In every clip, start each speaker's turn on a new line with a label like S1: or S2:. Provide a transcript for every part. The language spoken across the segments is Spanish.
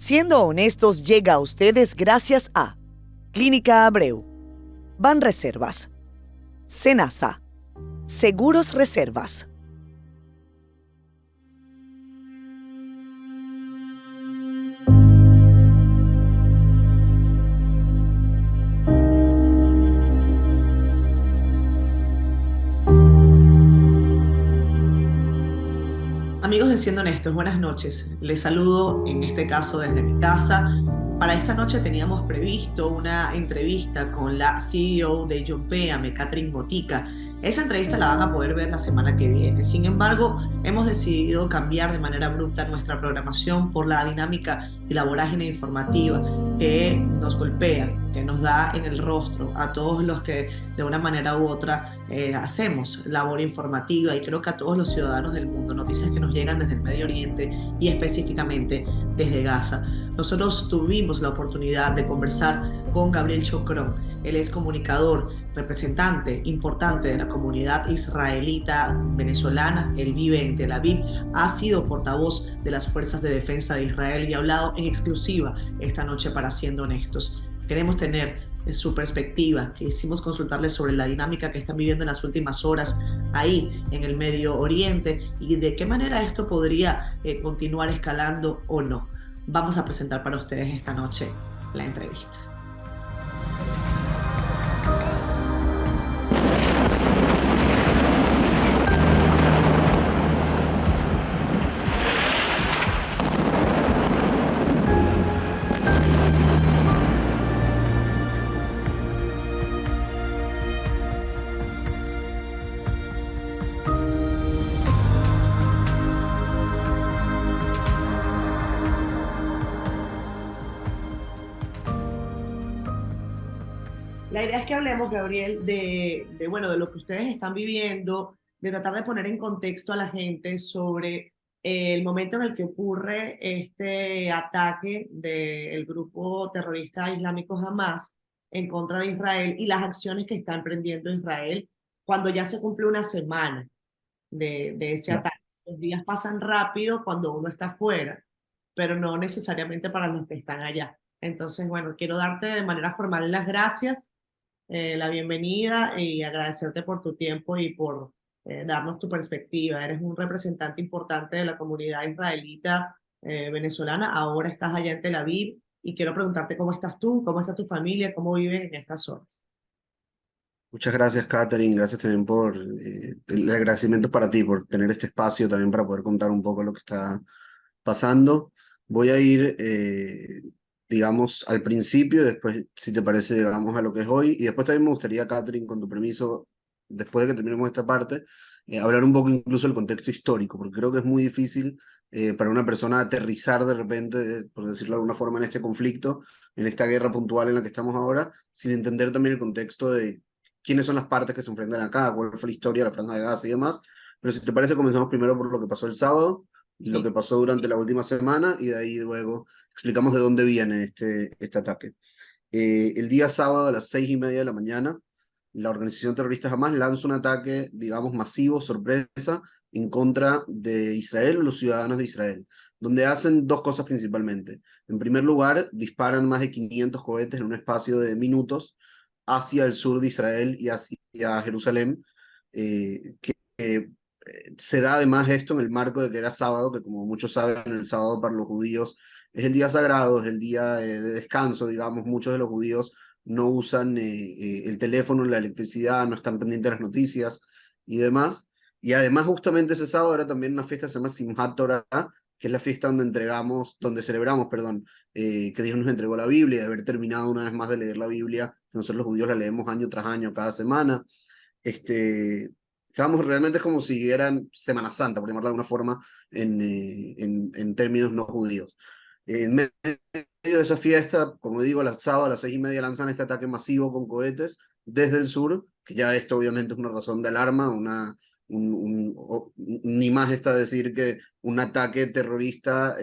S1: Siendo Honestos llega a ustedes gracias a Clínica Abreu, Banreservas, Senasa, Seguros Reservas.
S2: Amigos de Siendo Honestos, buenas noches. Les saludo en este caso desde mi casa. Para esta noche teníamos previsto una entrevista con la CEO de Yompéame, Catherine Botica. Esa entrevista la van a poder ver la semana que viene. Sin embargo, hemos decidido cambiar de manera abrupta nuestra programación por la dinámica y la vorágine informativa que nos golpea, que nos da en el rostro a todos los que de una manera u otra hacemos labor informativa, y creo que a todos los ciudadanos del mundo, noticias que nos llegan desde el Medio Oriente y específicamente desde Gaza. Nosotros tuvimos la oportunidad de conversar con Gabriel Chocrón. Él es comunicador, representante importante de la comunidad israelita venezolana. Él vive en Tel Aviv, ha sido portavoz de las Fuerzas de Defensa de Israel y ha hablado en exclusiva esta noche para Siendo Honestos. Queremos tener su perspectiva. Quisimos consultarle sobre la dinámica que están viviendo en las últimas horas ahí en el Medio Oriente y de qué manera esto podría continuar escalando o no. Vamos a presentar para ustedes esta noche la entrevista. La idea es que hablemos, Gabriel, bueno, de lo que ustedes están viviendo, de tratar de poner en contexto a la gente sobre el momento en el que ocurre este ataque del grupo terrorista islámico Hamas en contra de Israel y las acciones que está emprendiendo Israel cuando ya se cumple una semana de ese
S3: Ya.
S2: ataque. Los días pasan rápido cuando uno está afuera, pero no necesariamente para los que están allá. Entonces, bueno, quiero darte de manera formal las gracias, la bienvenida y agradecerte por tu tiempo y por darnos tu perspectiva. Eres un representante importante de la comunidad israelita venezolana. Ahora estás allá en Tel Aviv y quiero preguntarte cómo estás tú, cómo está tu familia, cómo viven en estas zonas.
S3: Muchas gracias, Catherine. Gracias también por el agradecimiento para ti, por tener este espacio también para poder contar un poco lo que está pasando. Voy a ir, digamos, al principio, después, si te parece, llegamos a lo que es hoy. Y después también me gustaría, Catherine, con tu permiso, después de que terminemos esta parte, hablar un poco incluso del contexto histórico, porque creo que es muy difícil para una persona aterrizar de repente, por decirlo de alguna forma, en este conflicto, en esta guerra puntual en la que estamos ahora, sin entender también el contexto de quiénes son las partes que se enfrentan acá, cuál fue la historia de la Franja de Gaza y demás. Pero si te parece, comenzamos primero por lo que pasó el sábado y lo
S2: Sí.
S3: que pasó durante la última semana, y de ahí luego explicamos de dónde viene este ataque. El día sábado a las 6:30 de la mañana, la organización terrorista Hamas lanza un ataque, digamos, masivo, sorpresa, en contra de Israel o los ciudadanos de Israel, donde hacen dos cosas principalmente. En primer lugar, disparan más de 500 cohetes en un espacio de minutos hacia el sur de Israel y hacia Jerusalén, que se da además esto en el marco de que era sábado, que como muchos saben, el sábado para los judíos es el día sagrado, es el día de descanso, digamos. Muchos de los judíos no usan el teléfono, la electricidad, no están pendientes de las noticias y demás. Y además justamente ese sábado era también una fiesta que se llama Simchat Torah, que es la fiesta donde celebramos, perdón, que Dios nos entregó la Biblia, de haber terminado una vez más de leer la Biblia. Nosotros los judíos la leemos año tras año, cada semana. Estábamos realmente como si eran Semana Santa, por llamarlo de alguna forma, en términos no judíos. En medio de esa fiesta, como digo, el sábado a las 6:30 lanzan este ataque masivo con cohetes desde el sur, que ya esto obviamente es una razón de alarma, ni más está decir que un ataque terrorista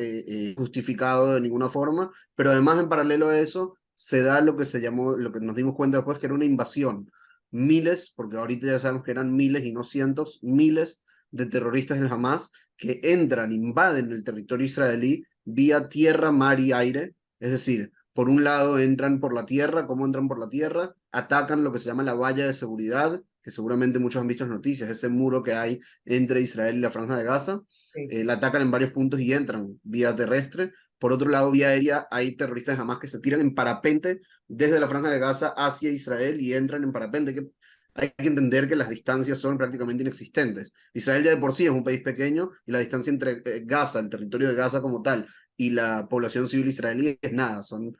S3: justificado de ninguna forma, pero además en paralelo a eso se da lo que se llamó, lo que nos dimos cuenta después, que era una invasión. Miles, porque ahorita ya sabemos que eran miles y no cientos, miles de terroristas del Hamas que entran, invaden el territorio israelí vía tierra, mar y aire. Es decir, por un lado entran por la tierra. ¿Cómo entran por la tierra? Atacan lo que se llama la valla de seguridad, que seguramente muchos han visto en las noticias, ese muro que hay entre Israel y la Franja de Gaza.
S2: Sí.
S3: La atacan en varios puntos y entran vía terrestre. Por otro lado, vía aérea, hay terroristas de Hamas que se tiran en parapente desde la Franja de Gaza hacia Israel y entran en parapente. Hay que entender que las distancias son prácticamente inexistentes. Israel ya de por sí es un país pequeño y la distancia entre Gaza, el territorio de Gaza como tal, y la población civil israelí es nada, son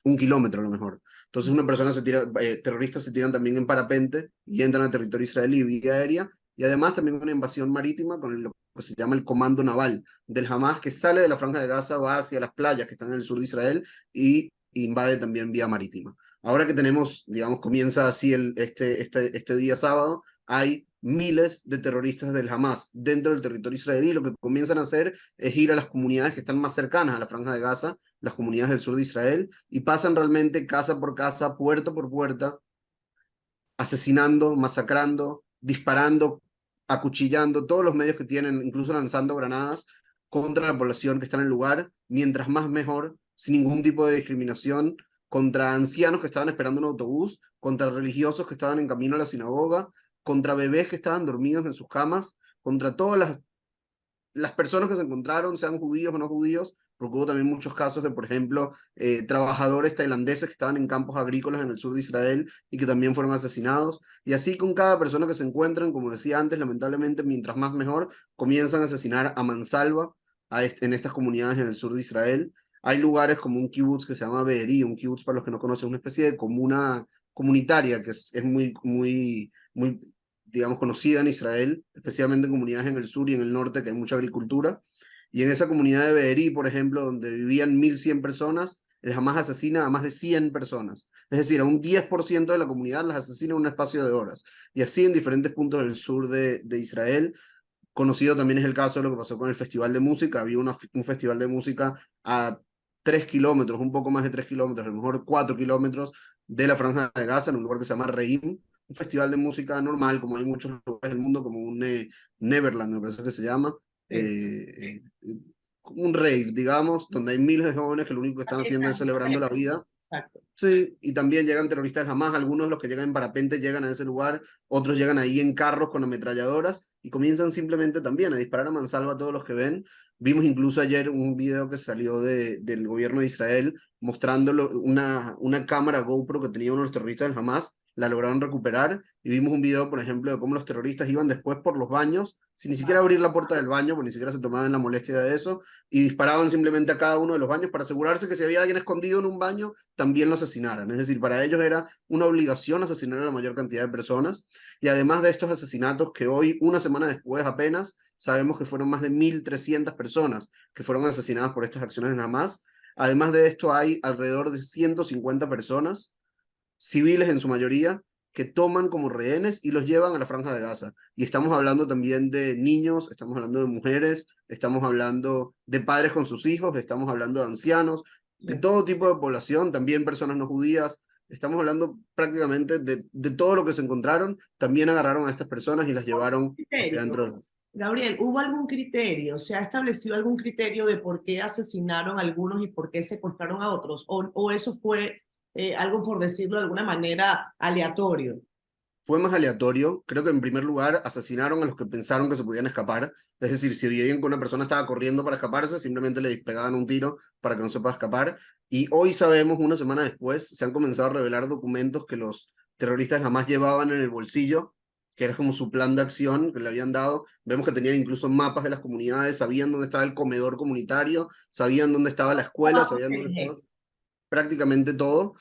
S3: 1 kilómetro a lo mejor. Entonces una persona se tira, terroristas se tiran también en parapente y entran al territorio israelí vía aérea, y además también una invasión marítima con lo que se llama el Comando Naval del Hamas, que sale de la Franja de Gaza, va hacia las playas que están en el sur de Israel y invade también vía marítima. Ahora que tenemos, digamos, comienza así este día sábado, hay miles de terroristas del Hamas dentro del territorio israelí. Lo que comienzan a hacer es ir a las comunidades que están más cercanas a la Franja de Gaza, las comunidades del sur de Israel, y pasan realmente casa por casa, puerta por puerta, asesinando, masacrando, disparando, acuchillando, todos los medios que tienen, incluso lanzando granadas contra la población que está en el lugar, mientras más mejor, sin ningún tipo de discriminación, contra ancianos que estaban esperando un autobús, contra religiosos que estaban en camino a la sinagoga, contra bebés que estaban dormidos en sus camas, contra todas las personas que se encontraron, sean judíos o no judíos, porque hubo también muchos casos de, por ejemplo, trabajadores tailandeses que estaban en campos agrícolas en el sur de Israel y que también fueron asesinados. Y así con cada persona que se encuentran, como decía antes, lamentablemente, mientras más mejor, comienzan a asesinar a mansalva en estas comunidades en el sur de Israel. Hay lugares como un kibutz que se llama Be'eri, un kibutz para los que no conocen, una especie de comuna comunitaria que es muy digamos, conocida en Israel, especialmente en comunidades en el sur y en el norte, que hay mucha agricultura. Y en esa comunidad de Be'eri, por ejemplo, donde vivían 1.100 personas, el Hamas asesina a más de 100 personas. Es decir, a un 10% de la comunidad las asesina en un espacio de horas. Y así en diferentes puntos del sur de Israel. Conocido también es el caso de lo que pasó con el Festival de Música. Había un festival de música a 3 kilómetros, un poco más de 3 kilómetros, a lo mejor 4 kilómetros de la Franja de Gaza, en un lugar que se llama Reim, un festival de música normal, como hay muchos lugares del mundo, como un Neverland, me parece que se llama,
S2: Sí.
S3: un rave, digamos, donde hay miles de jóvenes que lo único que están haciendo es celebrando la vida.
S2: Exacto.
S3: Sí, y también llegan terroristas jamás, algunos de los que llegan en parapente llegan a ese lugar, otros llegan ahí en carros con ametralladoras y comienzan simplemente también a disparar a mansalva a todos los que ven. Vimos incluso ayer un video que salió del gobierno de Israel mostrándolo, una cámara GoPro que tenía uno de los terroristas del Hamas, la lograron recuperar, y vimos un video, por ejemplo, de cómo los terroristas iban después por los baños, sin ni siquiera abrir la puerta del baño, porque ni siquiera se tomaban la molestia de eso, y disparaban simplemente a cada uno de los baños para asegurarse que si había alguien escondido en un baño, también lo asesinaran. Es decir, para ellos era una obligación asesinar a la mayor cantidad de personas. Y además de estos asesinatos que hoy, una semana después apenas, sabemos que fueron más de 1.300 personas que fueron asesinadas por estas acciones de Hamas. Además de esto hay alrededor de 150 personas, civiles en su mayoría, que toman como rehenes y los llevan a la Franja de Gaza. Y estamos hablando también de niños, estamos hablando de mujeres, estamos hablando de padres con sus hijos, estamos hablando de ancianos, de todo tipo de población, también personas no judías. Estamos hablando prácticamente de todo lo que se encontraron. También agarraron a estas personas y las llevaron hacia
S2: Criterio.
S3: dentro de...
S2: Gabriel, ¿hubo algún criterio? ¿Se ha establecido algún criterio de por qué asesinaron a algunos y por qué secuestraron a otros? ¿O eso fue algo, por decirlo de alguna manera, aleatorio?
S3: Fue más aleatorio. Creo que en primer lugar asesinaron a los que pensaron que se podían escapar. Es decir, si veían que una persona estaba corriendo para escaparse, simplemente le pegaban un tiro para que no se pueda escapar. Y hoy sabemos, una semana después, se han comenzado a revelar documentos que los terroristas jamás llevaban en el bolsillo, que era como su plan de acción que le habían dado. Vemos que tenían incluso mapas de las comunidades, sabían dónde estaba el comedor comunitario, sabían dónde estaba la escuela,
S2: Trabajo
S3: sabían dónde estaba
S2: inteligente.
S3: prácticamente todo.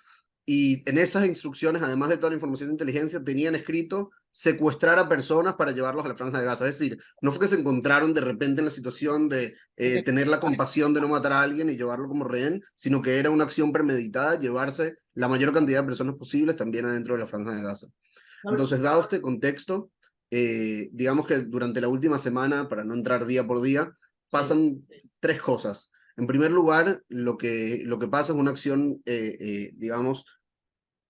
S3: Y en esas instrucciones, además de toda la información de inteligencia, tenían escrito secuestrar a personas para llevarlos a la Franja de Gaza. Es decir, no fue que se encontraron de repente en la situación de tener la compasión de no matar a alguien y llevarlo como rehén, sino que era una acción premeditada, llevarse la mayor cantidad de personas posibles también adentro de la Franja de Gaza. Entonces, dado este contexto, digamos que durante la última semana, para no entrar día por día,
S2: Sí.
S3: pasan tres cosas. En primer lugar, lo que pasa es una acción, digamos,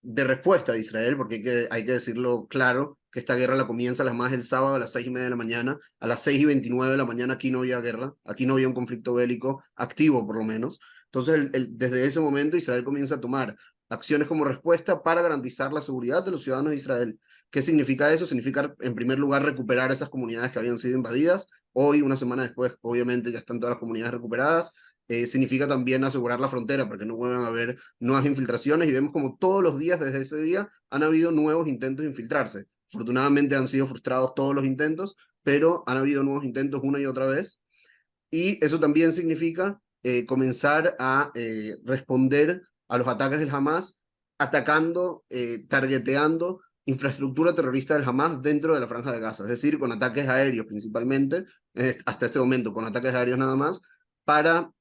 S3: de respuesta de Israel, porque hay que decirlo claro, que esta guerra la comienza las más el sábado a las 6:30 de la mañana, a las 6:29 de la mañana aquí no había guerra, aquí no había un conflicto bélico activo por lo menos. Entonces, desde ese momento Israel comienza a tomar acciones como respuesta para garantizar la seguridad de los ciudadanos de Israel. ¿Qué significa eso? Significa, en primer lugar, recuperar esas comunidades que habían sido invadidas. Hoy, una semana después, obviamente ya están todas las comunidades recuperadas. Significa también asegurar la frontera para que no vuelvan a haber nuevas infiltraciones, y vemos como todos los días desde ese día han habido nuevos intentos de infiltrarse. Afortunadamente han sido frustrados todos los intentos, pero han habido nuevos intentos una y otra vez, y eso también significa comenzar a responder a los ataques del Hamas, atacando, targeteando infraestructura terrorista del Hamas dentro de la Franja de Gaza, es decir, con ataques aéreos principalmente, hasta este momento con ataques aéreos nada más, para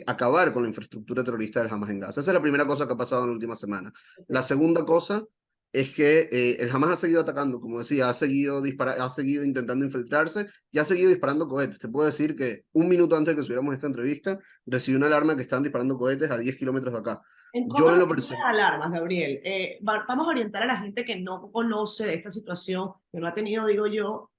S3: acabar con la infraestructura terrorista del Hamas en Gaza. Esa es la primera cosa que ha pasado en la última semana. La segunda cosa es que el Hamas ha seguido atacando, como decía, ha seguido intentando infiltrarse y ha seguido disparando cohetes. Te puedo decir que un minuto antes de que subiéramos esta entrevista, recibí una alarma que estaban disparando cohetes a 10 kilómetros de acá.
S2: ¿En cómo
S3: Yo en lo
S2: reaccionan
S3: personal,
S2: las alarmas, Gabriel? Vamos a orientar a la gente que no conoce de esta situación, que no ha tenido, digo yo,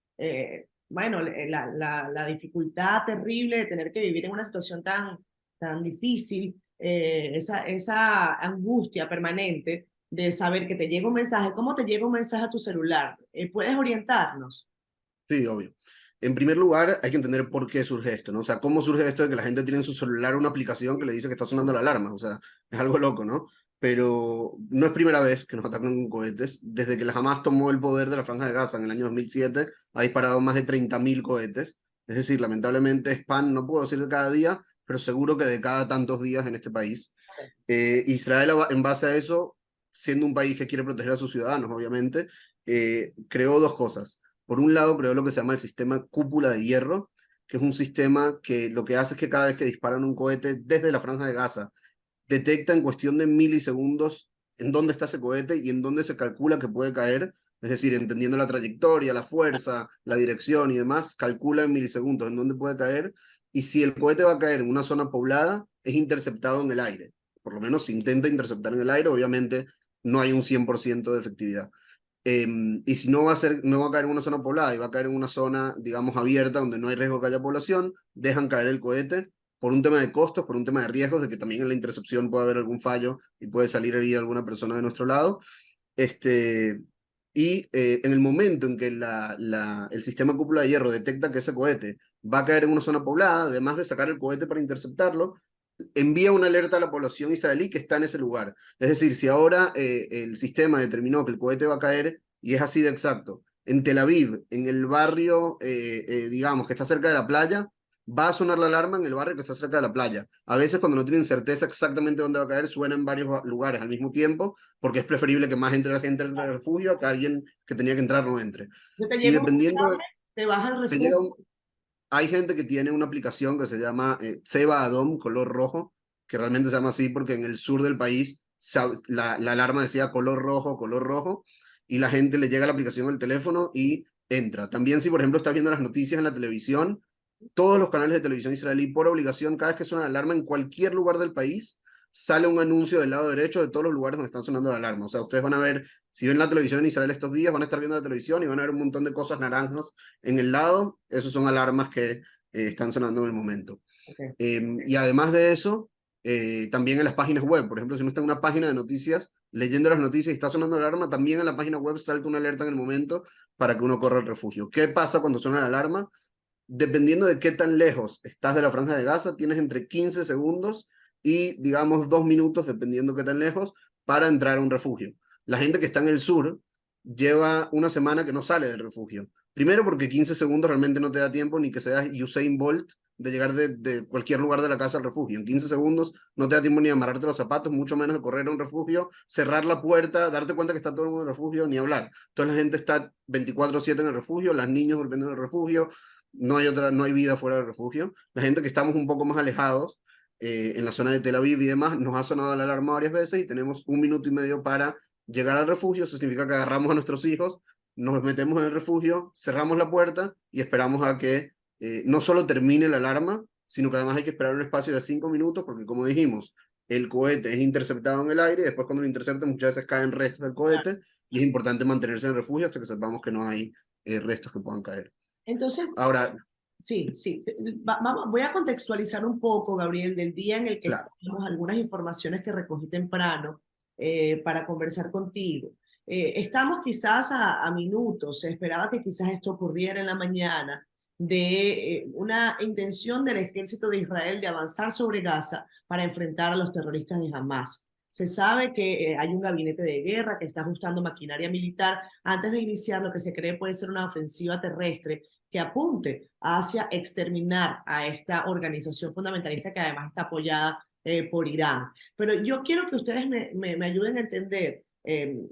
S2: bueno, la dificultad terrible de tener que vivir en una situación tan difícil, esa angustia permanente de saber que te llega un mensaje. ¿Cómo te llega un mensaje a tu celular? ¿Puedes orientarnos?
S3: sí, obvio. En primer lugar, hay que entender por qué surge esto, ¿no? O sea, cómo surge esto de que la gente tiene en su celular una aplicación que le dice que está sonando la alarma. O sea, es algo loco, ¿no? Pero no es primera vez que nos atacan con cohetes. Desde que la Hamas tomó el poder de la Franja de Gaza en el año 2007, ha disparado más de 30.000 cohetes. Es decir, lamentablemente es pan, no puedo decir de cada día, pero seguro que de cada tantos días en este país. Israel, en base a eso, siendo un país que quiere proteger a sus ciudadanos, obviamente, creó dos cosas. Por un lado, creó lo que se llama el sistema cúpula de hierro, que es un sistema que lo que hace es que cada vez que disparan un cohete desde la Franja de Gaza, detecta en cuestión de milisegundos en dónde está ese cohete y en dónde se calcula que puede caer. Es decir, entendiendo la trayectoria, la fuerza, la dirección y demás, calcula en milisegundos en dónde puede caer. Y si el cohete va a caer en una zona poblada, es interceptado en el aire. Por lo menos se intenta interceptar en el aire. Obviamente no hay un 100% de efectividad. Y si no va a ser, no va a caer en una zona poblada y va a caer en una zona, digamos, abierta donde no hay riesgo que haya población, dejan caer el cohete por un tema de costos, por un tema de riesgos, de que también en la intercepción puede haber algún fallo y puede salir herida alguna persona de nuestro lado. Este, en el momento en que el sistema cúpula de hierro detecta que ese cohete va a caer en una zona poblada, además de sacar el cohete para interceptarlo, envía una alerta a la población israelí que está en ese lugar. Es decir, si ahora el sistema determinó que el cohete va a caer, y es así de exacto, en Tel Aviv, en el barrio, digamos, que está cerca de la playa, va a sonar la alarma en el barrio que está cerca de la playa. A veces cuando no tienen certeza exactamente dónde va a caer, suena en varios lugares al mismo tiempo, porque es preferible que más entre la gente entre al refugio que alguien que tenía que entrar no entre.
S2: Si te
S3: Y
S2: llega un
S3: dependiendo,
S2: mensaje, te vas al
S3: te llega
S2: refugio.
S3: hay gente que tiene una aplicación que se llama Ceba Adom, color rojo, que realmente se llama así porque en el sur del país la alarma decía color rojo, y la gente le llega la aplicación al teléfono y entra. También si, por ejemplo, estás viendo las noticias en la televisión, todos los canales de televisión israelí, por obligación, cada vez que suena la alarma en cualquier lugar del país, sale un anuncio del lado derecho de todos los lugares donde están sonando la alarma. O sea, ustedes van a ver, si ven la televisión en Israel estos días, van a estar viendo la televisión y van a ver un montón de cosas naranjas en el lado. Esos son alarmas que están sonando en el momento.
S2: Okay.
S3: Y además de eso, también en las páginas web, por ejemplo, si uno está en una página de noticias, leyendo las noticias y está sonando la alarma, también en la página web salta una alerta en el momento para que uno corra al refugio. ¿Qué pasa cuando suena la alarma? Dependiendo de qué tan lejos estás de la Franja de Gaza, tienes entre 15 segundos y, digamos, 2 minutos, dependiendo qué tan lejos, para entrar a un refugio. La gente que está en el sur lleva una semana que no sale del refugio. Primero porque 15 segundos realmente no te da tiempo ni que seas Usain Bolt de llegar de cualquier lugar de la casa al refugio. En 15 segundos no te da tiempo ni de amarrarte los zapatos, mucho menos de correr a un refugio, cerrar la puerta, darte cuenta que está todo el mundo en el refugio, ni hablar. Entonces la gente está 24/7 en el refugio, los niños durmiendo en el refugio, no hay vida fuera del refugio. La gente que estamos un poco más alejados, en la zona de Tel Aviv y demás, nos ha sonado la alarma varias veces y tenemos 1 minuto y medio para llegar al refugio. Eso significa que agarramos a nuestros hijos, nos metemos en el refugio, cerramos la puerta y esperamos a que no solo termine la alarma, sino que además hay que esperar un espacio de 5 minutos, porque como dijimos, el cohete es interceptado en el aire, y después cuando lo interceptan muchas veces caen restos del cohete, y es importante mantenerse en el refugio hasta que sepamos que no hay restos que puedan caer.
S2: Entonces,
S3: Ahora,
S2: sí, sí. Vamos, voy a contextualizar un poco, Gabriel, del día en el que
S3: claro,
S2: estamos, algunas informaciones que recogí temprano para conversar contigo. Estamos quizás a minutos, se esperaba que quizás esto ocurriera en la mañana, de una intención del ejército de Israel de avanzar sobre Gaza para enfrentar a los terroristas de Hamas. Se sabe que hay un gabinete de guerra que está ajustando maquinaria militar antes de iniciar lo que se cree puede ser una ofensiva terrestre que apunte hacia exterminar a esta organización fundamentalista que además está apoyada por Irán. Pero yo quiero que ustedes me ayuden a entender,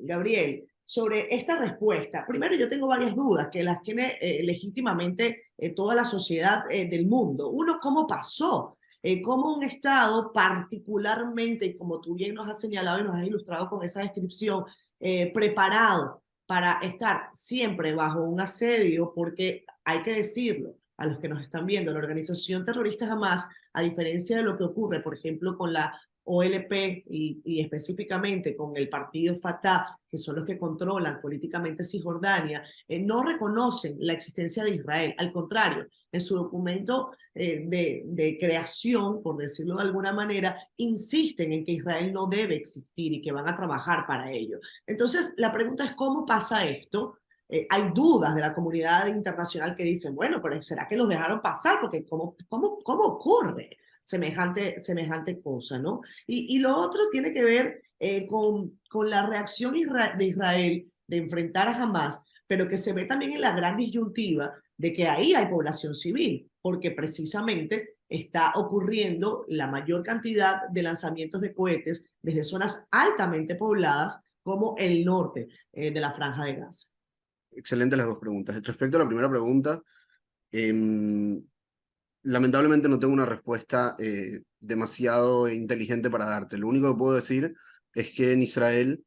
S2: Gabriel, sobre esta respuesta. Primero, yo tengo varias dudas que las tiene legítimamente toda la sociedad del mundo. Uno, ¿cómo pasó? Cómo un Estado particularmente, y como tú bien nos has señalado y nos has ilustrado con esa descripción, preparado para estar siempre bajo un asedio, porque hay que decirlo a los que nos están viendo, la organización terrorista Hamas, a diferencia de lo que ocurre, por ejemplo, con la OLP y específicamente con el partido Fatah, que son los que controlan políticamente Cisjordania, no reconocen la existencia de Israel. Al contrario, en su documento de creación, por decirlo de alguna manera, insisten en que Israel no debe existir y que van a trabajar para ello. Entonces, la pregunta es cómo pasa esto. Hay dudas de la comunidad internacional que dicen, bueno, pero ¿será que los dejaron pasar? Porque ¿cómo ocurre semejante cosa, ¿no? Y lo otro tiene que ver con la reacción de Israel de enfrentar a Hamas, pero que se ve también en la gran disyuntiva de que ahí hay población civil, porque precisamente está ocurriendo la mayor cantidad de lanzamientos de cohetes desde zonas altamente pobladas como el norte de la Franja de Gaza.
S3: excelentes las dos preguntas. Respecto a la primera pregunta, lamentablemente no tengo una respuesta demasiado inteligente para darte. Lo único que puedo decir es que en Israel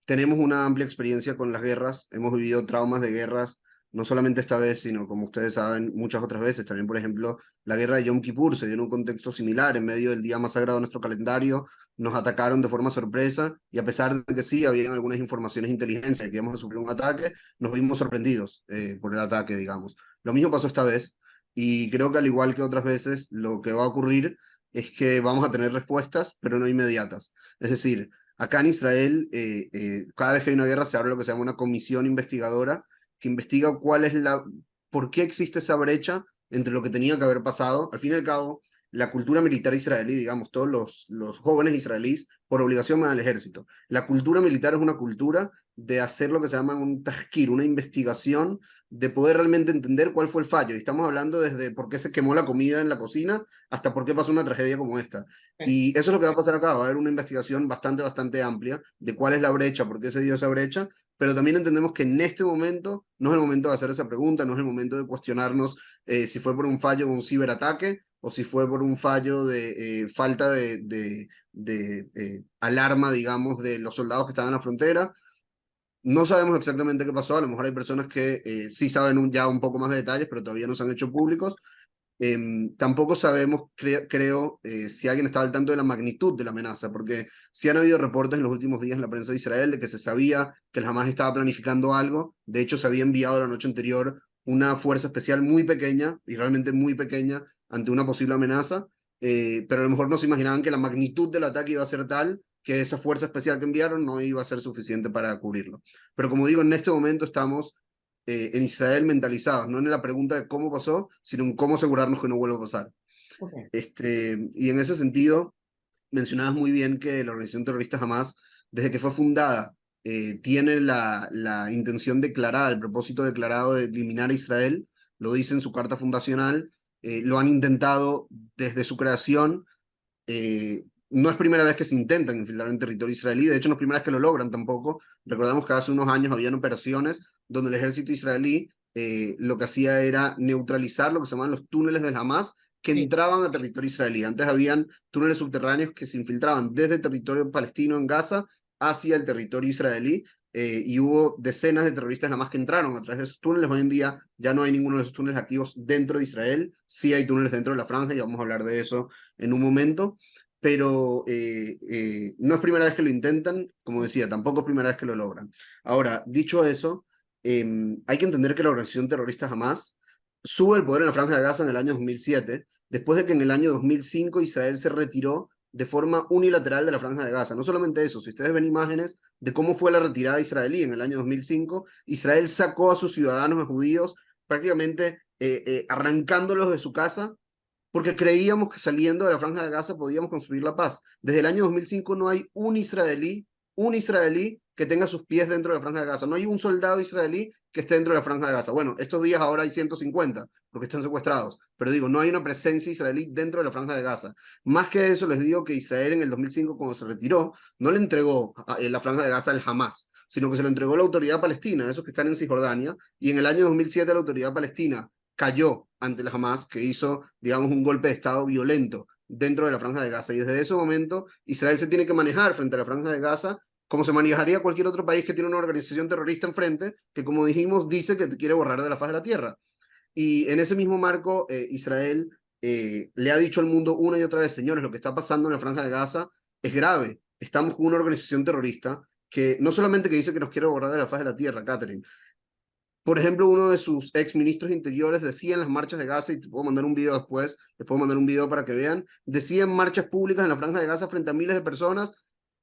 S3: tenemos una amplia experiencia con las guerras, hemos vivido traumas de guerras, no solamente esta vez, sino como ustedes saben, muchas otras veces. También, por ejemplo, la guerra de Yom Kippur se dio en un contexto similar, en medio del día más sagrado de nuestro calendario, nos atacaron de forma sorpresa, y a pesar de que sí, habían algunas informaciones de inteligencia de que íbamos a sufrir un ataque, nos vimos sorprendidos por el ataque, digamos. Lo mismo pasó esta vez, y creo que al igual que otras veces, lo que va a ocurrir es que vamos a tener respuestas, pero no inmediatas. Es decir, acá en Israel, cada vez que hay una guerra se abre lo que se llama una comisión investigadora que investiga por qué existe esa brecha entre lo que tenía que haber pasado. Al fin y al cabo, la cultura militar israelí, digamos, todos los jóvenes israelíes por obligación van al ejército. La cultura militar es una cultura de hacer lo que se llama un tahkir, una investigación de poder realmente entender cuál fue el fallo. Y estamos hablando desde por qué se quemó la comida en la cocina hasta por qué pasó una tragedia como esta. Y eso es lo que va a pasar acá. Va a haber una investigación bastante amplia de cuál es la brecha, por qué se dio esa brecha, pero también entendemos que en este momento no es el momento de hacer esa pregunta, no es el momento de cuestionarnos si fue por un fallo de un ciberataque o si fue por un fallo de falta de alarma, digamos, de los soldados que estaban en la frontera. No sabemos exactamente qué pasó, a lo mejor hay personas que sí saben ya un poco más de detalles, pero todavía no se han hecho públicos. Tampoco sabemos, creo, si alguien estaba al tanto de la magnitud de la amenaza, porque sí han habido reportes en los últimos días en la prensa de Israel de que se sabía que el Hamas estaba planificando algo. De hecho, se había enviado la noche anterior una fuerza especial muy pequeña, y realmente muy pequeña, ante una posible amenaza, pero a lo mejor no se imaginaban que la magnitud del ataque iba a ser tal que esa fuerza especial que enviaron no iba a ser suficiente para cubrirlo. Pero como digo, en este momento estamos en Israel mentalizados, no en la pregunta de cómo pasó, sino en cómo asegurarnos que no vuelva a pasar.
S2: Okay.
S3: Y en ese sentido, mencionabas muy bien que la organización terrorista Hamas, desde que fue fundada, tiene la intención declarada, el propósito declarado de eliminar a Israel, lo dice en su carta fundacional, lo han intentado desde su creación. No es primera vez que se intentan infiltrar en territorio israelí, de hecho no es primera vez que lo logran tampoco. Recordamos que hace unos años habían operaciones donde el ejército israelí lo que hacía era neutralizar lo que se llaman los túneles del Hamas que
S2: Sí.
S3: entraban a territorio israelí. Antes habían túneles subterráneos que se infiltraban desde el territorio palestino en Gaza hacia el territorio israelí, y hubo decenas de terroristas Hamas que entraron a través de esos túneles. Hoy en día ya no hay ninguno de esos túneles activos dentro de Israel, sí hay túneles dentro de la franja, y vamos a hablar de eso en un momento. pero no es primera vez que lo intentan, como decía, tampoco es primera vez que lo logran. Ahora, dicho eso, hay que entender que la organización terrorista Hamas sube el poder en la Franja de Gaza en el año 2007, después de que en el año 2005 Israel se retiró de forma unilateral de la Franja de Gaza. No solamente eso, si ustedes ven imágenes de cómo fue la retirada israelí en el año 2005, Israel sacó a sus ciudadanos judíos prácticamente arrancándolos de su casa porque creíamos que saliendo de la Franja de Gaza podíamos construir la paz. Desde el año 2005 no hay un israelí que tenga sus pies dentro de la Franja de Gaza. No hay un soldado israelí que esté dentro de la Franja de Gaza. Bueno, estos días ahora hay 150 porque están secuestrados, pero digo, no hay una presencia israelí dentro de la Franja de Gaza. Más que eso, les digo que Israel en el 2005, cuando se retiró, no le entregó la Franja de Gaza al Hamas, sino que se lo entregó a la autoridad palestina, esos que están en Cisjordania, y en el año 2007 la autoridad palestina cayó ante la Hamas, que hizo, digamos, un golpe de Estado violento dentro de la Franja de Gaza. Y desde ese momento, Israel se tiene que manejar frente a la Franja de Gaza como se manejaría cualquier otro país que tiene una organización terrorista enfrente, que como dijimos, dice que te quiere borrar de la faz de la tierra. Y en ese mismo marco, Israel le ha dicho al mundo una y otra vez, señores, lo que está pasando en la Franja de Gaza es grave. Estamos con una organización terrorista que no solamente que dice que nos quiere borrar de la faz de la tierra, Catherine. Por ejemplo, uno de sus ex ministros interiores decía en las marchas de Gaza, y te puedo mandar un video después, les puedo mandar un video para que vean, decía en marchas públicas en la Franja de Gaza frente a miles de personas,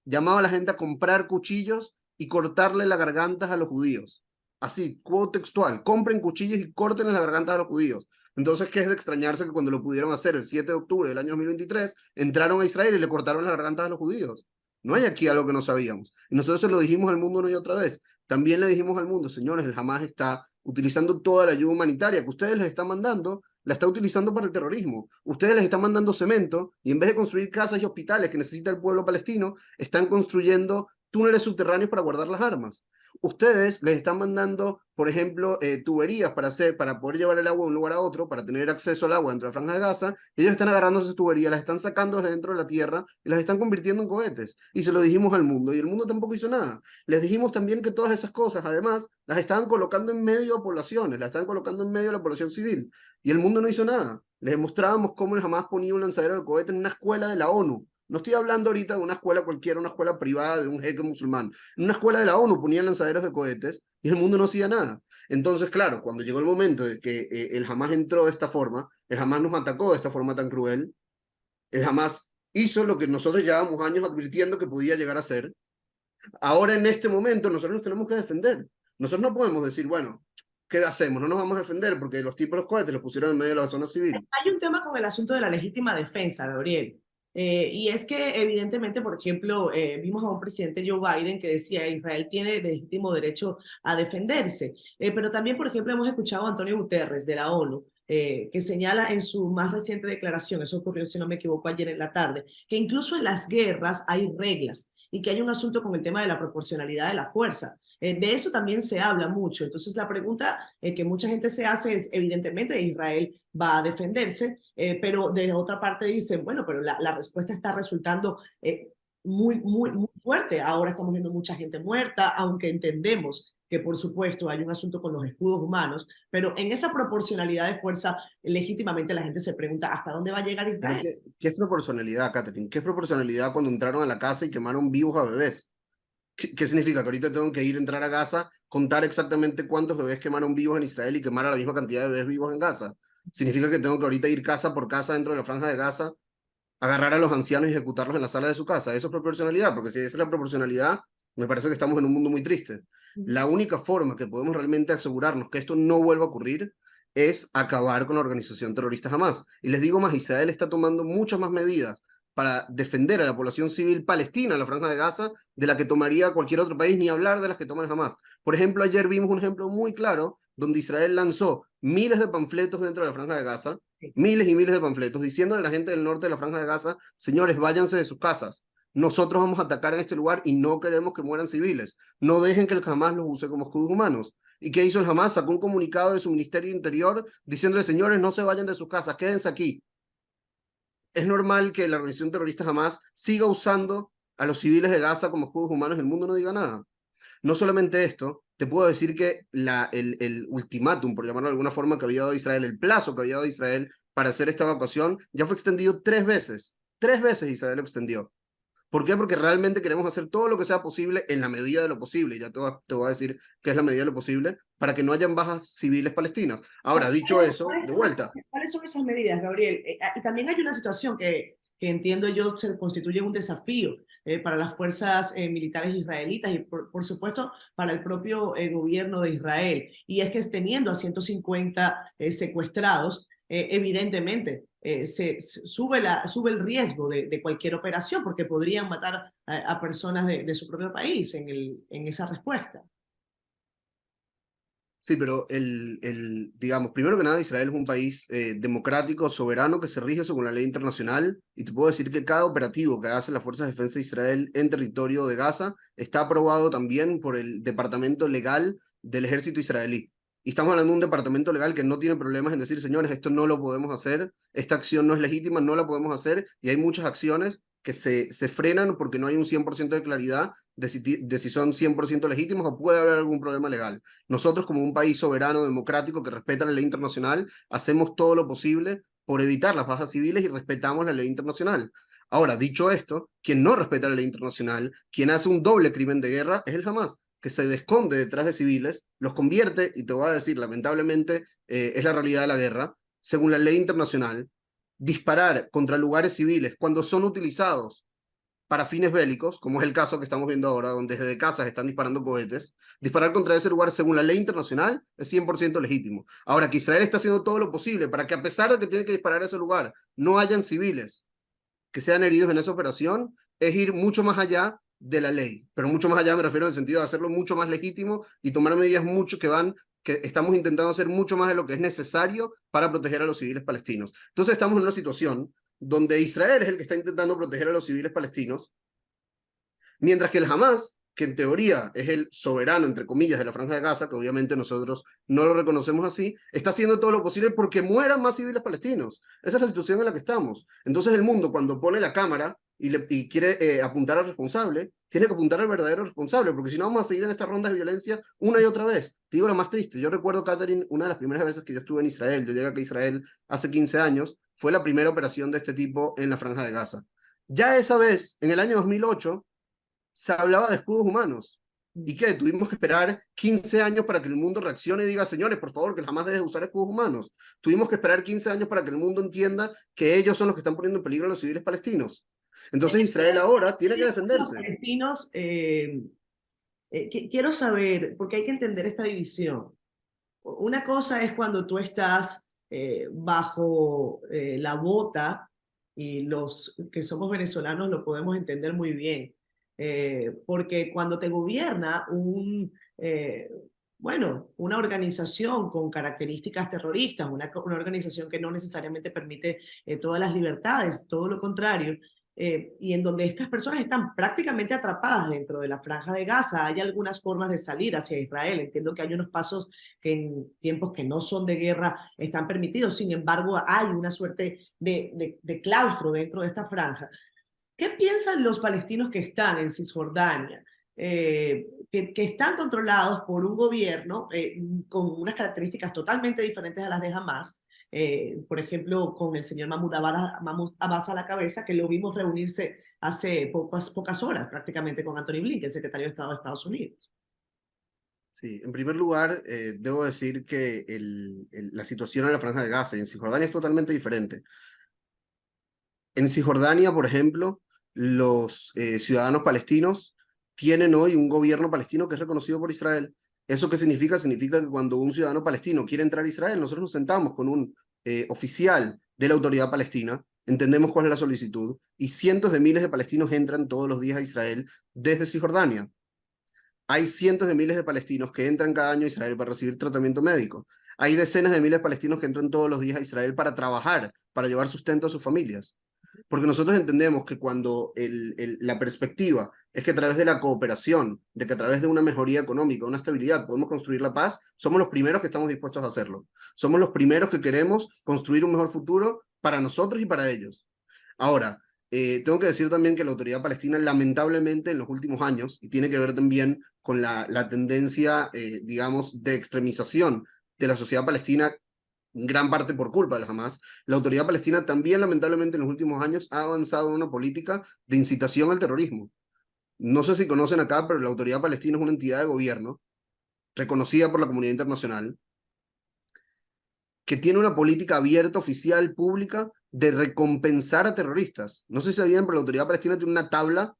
S3: llamaba a la gente a comprar cuchillos y cortarle las gargantas a los judíos. Así, quote textual, compren cuchillos y corten las gargantas a los judíos. Entonces, ¿qué es de extrañarse que cuando lo pudieron hacer el 7 de octubre del año 2023, entraron a Israel y le cortaron las gargantas a los judíos? No hay aquí algo que no sabíamos. Y nosotros se lo dijimos al mundo una y otra vez. También le dijimos al mundo, señores, el Hamas está utilizando toda la ayuda humanitaria que ustedes les están mandando, la está utilizando para el terrorismo. Ustedes les están mandando cemento y en vez de construir casas y hospitales que necesita el pueblo palestino, están construyendo túneles subterráneos para guardar las armas. Ustedes les están mandando, por ejemplo, tuberías para poder llevar el agua de un lugar a otro, para tener acceso al agua dentro de la Franja de Gaza. Ellos están agarrando esas tuberías, las están sacando desde dentro de la tierra y las están convirtiendo en cohetes. Y se lo dijimos al mundo y el mundo tampoco hizo nada. Les dijimos también que todas esas cosas, además, las estaban colocando en medio de poblaciones, las estaban colocando en medio de la población civil. Y el mundo no hizo nada. Les demostrábamos cómo el Hamas ponía un lanzadero de cohetes en una escuela de la ONU. No estoy hablando ahorita de una escuela cualquiera, una escuela privada de un jeque musulmán. En una escuela de la ONU ponían lanzaderos de cohetes y el mundo no hacía nada. Entonces, claro, cuando llegó el momento de que el Hamas entró de esta forma, el Hamas nos atacó de esta forma tan cruel, el Hamas hizo lo que nosotros llevábamos años advirtiendo que podía llegar a hacer. Ahora, en este momento, nosotros nos tenemos que defender. Nosotros no podemos decir, bueno, ¿qué hacemos? No nos vamos a defender porque los tipos de los cohetes los pusieron en medio de la zona civil.
S2: Hay un tema con el asunto de la legítima defensa, Gabriel. Y es que evidentemente, por ejemplo, vimos a un presidente Joe Biden que decía que Israel tiene legítimo derecho a defenderse. Pero también, por ejemplo, hemos escuchado a Antonio Guterres de la ONU, que señala en su más reciente declaración, eso ocurrió, si no me equivoco, ayer en la tarde, que incluso en las guerras hay reglas y que hay un asunto con el tema de la proporcionalidad de la fuerza. De eso también se habla mucho. Entonces, la pregunta que mucha gente se hace es, evidentemente, Israel va a defenderse, pero de otra parte dicen, bueno, pero la respuesta está resultando muy fuerte. Ahora estamos viendo mucha gente muerta, aunque entendemos que, por supuesto, hay un asunto con los escudos humanos, pero en esa proporcionalidad de fuerza, legítimamente la gente se pregunta, ¿hasta dónde va a llegar Israel?
S3: ¿Qué es proporcionalidad, Catherine? ¿Qué es proporcionalidad cuando entraron a la casa y quemaron vivos a bebés? ¿Qué significa? Que ahorita tengo que ir a entrar a Gaza, contar exactamente cuántos bebés quemaron vivos en Israel y quemar a la misma cantidad de bebés vivos en Gaza. Significa que tengo que ahorita ir casa por casa dentro de la Franja de Gaza, agarrar a los ancianos y ejecutarlos en la sala de su casa. Eso es proporcionalidad, porque si esa es la proporcionalidad, me parece que estamos en un mundo muy triste. La única forma que podemos realmente asegurarnos que esto no vuelva a ocurrir es acabar con la organización terrorista Hamas. Y les digo más, Israel está tomando muchas más medidas para defender a la población civil palestina en la Franja de Gaza de la que tomaría cualquier otro país, ni hablar de las que toman Hamas. Por ejemplo, ayer vimos un ejemplo muy claro donde Israel lanzó miles de panfletos dentro de la Franja de Gaza, miles y miles de panfletos, diciéndole a la gente del norte de la Franja de Gaza, señores, váyanse de sus casas. Nosotros vamos a atacar en este lugar y no queremos que mueran civiles. No dejen que el Hamas los use como escudos humanos. ¿Y qué hizo el Hamas? Sacó un comunicado de su Ministerio de Interior diciéndole, señores, no se vayan de sus casas, quédense aquí. Es normal que la organización terrorista Hamas siga usando a los civiles de Gaza como escudos humanos y el mundo no diga nada. No solamente esto, te puedo decir que el ultimátum, por llamarlo de alguna forma, que había dado Israel, el plazo que había dado Israel para hacer esta evacuación, ya fue extendido 3 veces. 3 veces Israel lo extendió. ¿Por qué? Porque realmente queremos hacer todo lo que sea posible en la medida de lo posible, y ya te voy a decir qué es la medida de lo posible, para que no hayan bajas civiles palestinas. Ahora, dicho eso, de vuelta,
S2: ¿Cuáles son esas medidas, Gabriel? Y también hay una situación que entiendo yo se constituye un desafío para las fuerzas militares israelitas y, por supuesto, para el propio gobierno de Israel. Y es que teniendo a 150 secuestrados, evidentemente sube el riesgo de cualquier operación porque podrían matar a personas de su propio país en esa respuesta.
S3: sí, pero digamos, primero que nada, Israel es un país democrático, soberano, que se rige según la ley internacional, y te puedo decir que cada operativo que hacen las Fuerzas de Defensa de Israel en territorio de Gaza está aprobado también por el Departamento Legal del Ejército israelí. Y estamos hablando de un departamento legal que no tiene problemas en decir, señores, esto no lo podemos hacer, esta acción no es legítima, no la podemos hacer, y hay muchas acciones que se frenan porque no hay un 100% de claridad de si son 100% legítimos o puede haber algún problema legal. Nosotros, como un país soberano, democrático, que respeta la ley internacional, hacemos todo lo posible por evitar las bajas civiles y respetamos la ley internacional. Ahora, dicho esto, quien no respeta la ley internacional, quien hace un doble crimen de guerra, es el Hamas, que se esconde detrás de civiles, los convierte, y te voy a decir, lamentablemente, es la realidad de la guerra, según la ley internacional, disparar contra lugares civiles cuando son utilizados para fines bélicos, como es el caso que estamos viendo ahora, donde desde casas están disparando cohetes, disparar contra ese lugar según la ley internacional es 100% legítimo. Ahora, que Israel está haciendo todo lo posible para que, a pesar de que tiene que disparar a ese lugar, no hayan civiles que sean heridos en esa operación, es ir mucho más allá de la ley. Pero mucho más allá me refiero en el sentido de hacerlo mucho más legítimo y tomar medidas mucho que estamos intentando hacer mucho más de lo que es necesario para proteger a los civiles palestinos. Entonces estamos en una situación donde Israel es el que está intentando proteger a los civiles palestinos, mientras que el Hamas, que en teoría es el soberano, entre comillas, de la Franja de Gaza, que obviamente nosotros no lo reconocemos así, está haciendo todo lo posible porque mueran más civiles palestinos. Esa es la situación en la que estamos. Entonces el mundo, cuando pone la cámara y quiere apuntar al responsable, tiene que apuntar al verdadero responsable, porque si no vamos a seguir en estas rondas de violencia una y otra vez. Te digo lo más triste, yo recuerdo, Catherine, una de las primeras veces que yo estuve en Israel, yo llegué aquí a Israel hace 15 años, fue la primera operación de este tipo en la Franja de Gaza. Ya esa vez, en el año 2008, se hablaba de escudos humanos. ¿Y qué? Tuvimos que esperar 15 años para que el mundo reaccione y diga, señores, por favor, que jamás deje de usar escudos humanos. Tuvimos que esperar 15 años para que el mundo entienda que ellos son los que están poniendo en peligro a los civiles palestinos. Entonces Israel ahora tiene que
S2: Los
S3: defenderse.
S2: palestinos, quiero saber, porque hay que entender esta división. Una cosa es cuando tú estás bajo la bota, y los que somos venezolanos lo podemos entender muy bien, porque cuando te gobierna bueno, una organización con características terroristas, una organización que no necesariamente permite todas las libertades, todo lo contrario, y en donde estas personas están prácticamente atrapadas dentro de la Franja de Gaza. Hay algunas formas de salir hacia Israel. Entiendo que hay unos pasos que en tiempos que no son de guerra están permitidos. Sin embargo, hay una suerte de claustro dentro de esta franja. ¿Qué piensan los palestinos que están en Cisjordania? Que están controlados por un gobierno con unas características totalmente diferentes a las de Hamas, por ejemplo, con el señor Mahmoud Abbas a la cabeza, que lo vimos reunirse hace pocas horas prácticamente con Anthony Blinken, secretario de Estado de Estados Unidos.
S3: Sí, en primer lugar, debo decir que la situación en la Franja de Gaza y en Cisjordania es totalmente diferente. En Cisjordania, por ejemplo, los ciudadanos palestinos tienen hoy un gobierno palestino que es reconocido por Israel. ¿Eso qué significa? Significa que cuando un ciudadano palestino quiere entrar a Israel, nosotros nos sentamos con un oficial de la autoridad palestina, entendemos cuál es la solicitud, y cientos de miles de palestinos entran todos los días a Israel desde Cisjordania. Hay cientos de miles de palestinos que entran cada año a Israel para recibir tratamiento médico. Hay decenas de miles de palestinos que entran todos los días a Israel para trabajar, para llevar sustento a sus familias. Porque nosotros entendemos que cuando la perspectiva es que a través de la cooperación, de que a través de una mejoría económica, una estabilidad, podemos construir la paz, somos los primeros que estamos dispuestos a hacerlo. Somos los primeros que queremos construir un mejor futuro para nosotros y para ellos. Ahora, tengo que decir también que la autoridad palestina, lamentablemente, en los últimos años, y tiene que ver también con la tendencia, digamos, de extremización de la sociedad palestina, en gran parte por culpa de Hamas, la autoridad palestina también lamentablemente en los últimos años ha avanzado en una política de incitación al terrorismo. No sé si conocen acá, pero la autoridad palestina es una entidad de gobierno reconocida por la comunidad internacional que tiene una política abierta, oficial, pública, de recompensar a terroristas. No sé si sabían, pero la autoridad palestina tiene una tabla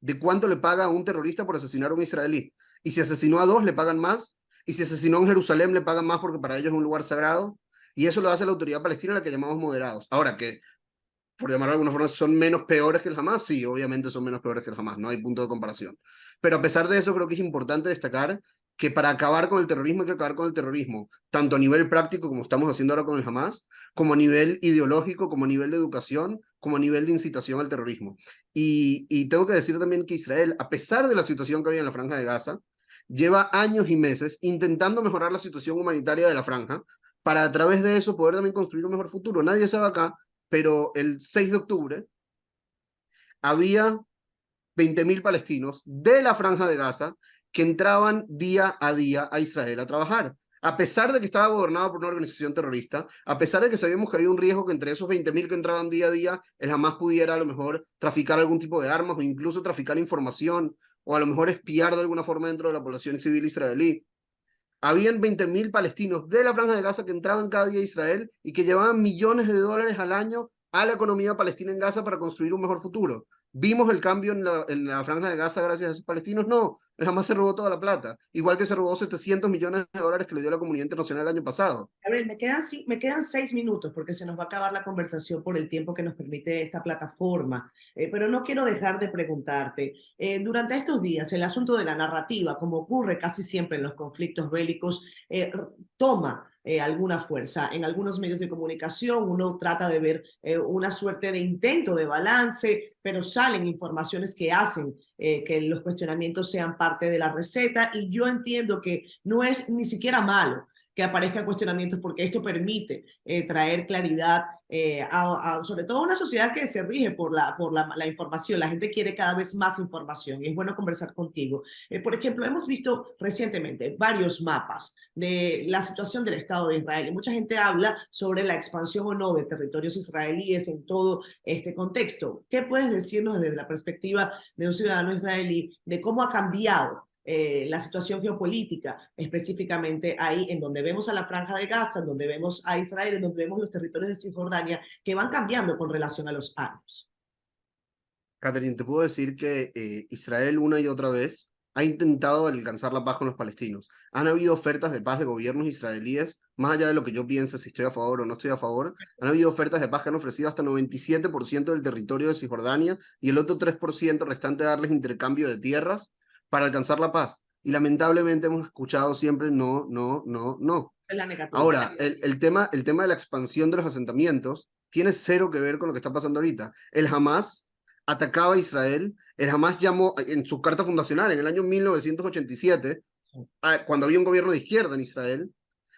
S3: de cuánto le paga a un terrorista por asesinar a un israelí. Y si asesinó a dos, le pagan más. Y si asesinó en Jerusalén, le pagan más porque para ellos es un lugar sagrado. Y eso lo hace la autoridad palestina, la que llamamos moderados. Ahora que, por llamarlo de alguna forma, son menos peores que el Hamas, sí, obviamente son menos peores que el Hamas, no hay punto de comparación. Pero a pesar de eso, creo que es importante destacar que para acabar con el terrorismo hay que acabar con el terrorismo, tanto a nivel práctico, como estamos haciendo ahora con el Hamas, como a nivel ideológico, como a nivel de educación, como a nivel de incitación al terrorismo. Y tengo que decir también que Israel, a pesar de la situación que había en la Franja de Gaza, lleva años y meses intentando mejorar la situación humanitaria de la franja para a través de eso poder también construir un mejor futuro. Nadie sabe acá, pero el 6 de octubre había 20.000 palestinos de la Franja de Gaza que entraban día a día a Israel a trabajar. A pesar de que estaba gobernado por una organización terrorista, a pesar de que sabíamos que había un riesgo que entre esos 20.000 que entraban día a día, el Hamas pudiera a lo mejor traficar algún tipo de armas o incluso traficar información o a lo mejor espiar de alguna forma dentro de la población civil israelí. Habían 20.000 palestinos de la Franja de Gaza que entraban cada día a Israel y que llevaban millones de dólares al año a la economía palestina en Gaza para construir un mejor futuro. ¿Vimos el cambio en la Franja de Gaza gracias a esos palestinos? No, jamás se robó toda la plata, igual que se robó 700 millones de dólares que le dio la comunidad internacional el año pasado.
S2: Gabriel, me quedan 6 minutos porque se nos va a acabar la conversación por el tiempo que nos permite esta plataforma, pero no quiero dejar de preguntarte, durante estos días el asunto de la narrativa, como ocurre casi siempre en los conflictos bélicos, toma alguna fuerza. En algunos medios de comunicación uno trata de ver una suerte de intento de balance, pero salen informaciones que hacen que los cuestionamientos sean parte de la receta, y yo entiendo que no es ni siquiera malo que aparezcan cuestionamientos, porque esto permite traer claridad sobre todo a una sociedad que se rige por la información. La gente quiere cada vez más información y es bueno conversar contigo. Por ejemplo, hemos visto recientemente varios mapas de la situación del Estado de Israel y mucha gente habla sobre la expansión o no de territorios israelíes en todo este contexto. ¿Qué puedes decirnos desde la perspectiva de un ciudadano israelí de cómo ha cambiado la situación geopolítica, específicamente ahí en donde vemos a la Franja de Gaza, en donde vemos a Israel, en donde vemos los territorios de Cisjordania, que van cambiando con relación a los años?
S3: Catherine, te puedo decir que Israel una y otra vez ha intentado alcanzar la paz con los palestinos. Han habido ofertas de paz de gobiernos israelíes, más allá de lo que yo piense si estoy a favor o no estoy a favor, han habido ofertas de paz que han ofrecido hasta 97% del territorio de Cisjordania y el otro 3% restante darles intercambio de tierras para alcanzar la paz. Y lamentablemente hemos escuchado siempre no, no, no, no.
S2: Es la negativa.
S3: Ahora, el tema de la expansión de los asentamientos tiene cero que ver con lo que está pasando ahorita. El Hamas atacaba a Israel, el Hamas llamó en su carta fundacional en el año 1987, cuando había un gobierno de izquierda en Israel,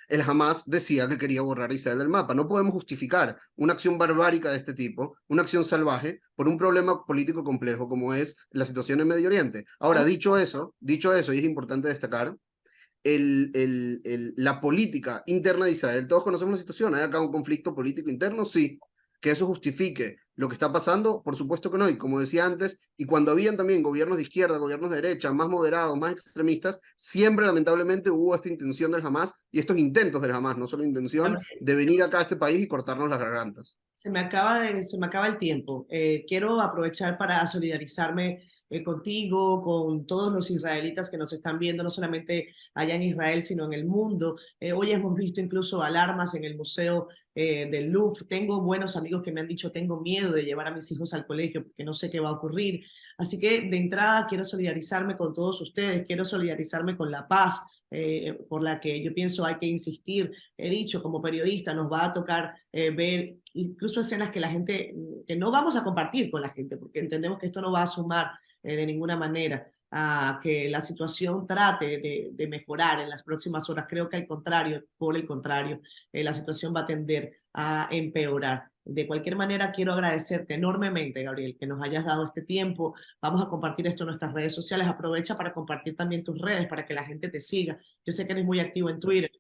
S3: el Hamas decía que quería borrar a Israel del mapa. No podemos justificar una acción barbárica de este tipo, una acción salvaje, por un problema político complejo como es la situación en Medio Oriente. Ahora, dicho eso, y es importante destacar, la política interna de Israel, todos conocemos la situación, ¿hay acá un conflicto político interno? Sí. Que eso justifique lo que está pasando, por supuesto que no, y como decía antes, y cuando habían también gobiernos de izquierda, gobiernos de derecha, más moderados, más extremistas, siempre lamentablemente hubo esta intención del Hamas y estos intentos del Hamas, no solo intención, de venir acá a este país y cortarnos las gargantas.
S2: Se me acaba el tiempo. Quiero aprovechar para solidarizarme contigo, con todos los israelitas que nos están viendo, no solamente allá en Israel, sino en el mundo. Hoy hemos visto incluso alarmas en el Museo del Louvre. Tengo buenos amigos que me han dicho, tengo miedo de llevar a mis hijos al colegio porque no sé qué va a ocurrir. Así que de entrada quiero solidarizarme con todos ustedes, quiero solidarizarme con la paz, por la que yo pienso hay que insistir. He dicho, como periodista, nos va a tocar ver incluso escenas que la gente, que no vamos a compartir con la gente, porque entendemos que esto no va a sumar de ninguna manera a que la situación trate de mejorar en las próximas horas. Creo que al contrario, por el contrario, la situación va a tender a empeorar. De cualquier manera, quiero agradecerte enormemente, Gabriel, que nos hayas dado este tiempo. Vamos a compartir esto en nuestras redes sociales. Aprovecha para compartir también tus redes para que la gente te siga. Yo sé que eres muy activo en Twitter.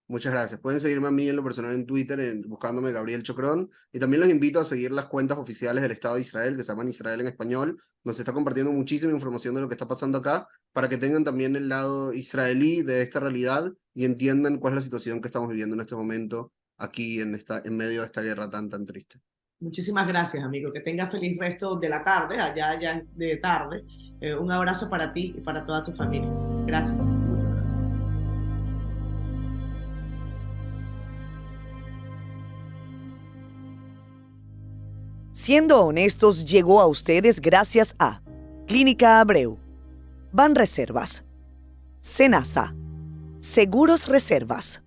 S3: Muchas gracias. Pueden seguirme a mí en lo personal en Twitter, buscándome Gabriel Chocrón. Y también los invito a seguir las cuentas oficiales del Estado de Israel, que se llaman Israel en Español, donde se está compartiendo muchísima información de lo que está pasando acá, para que tengan también el lado israelí de esta realidad y entiendan cuál es la situación que estamos viviendo en este momento aquí en medio de esta guerra tan triste.
S2: Muchísimas gracias, amigo. Que tenga feliz resto de la tarde, allá ya de tarde. Un abrazo para ti y para toda tu familia. Gracias.
S1: Siendo honestos, llegó a ustedes gracias a Clínica Abreu, Banreservas, Senasa, Seguros Reservas,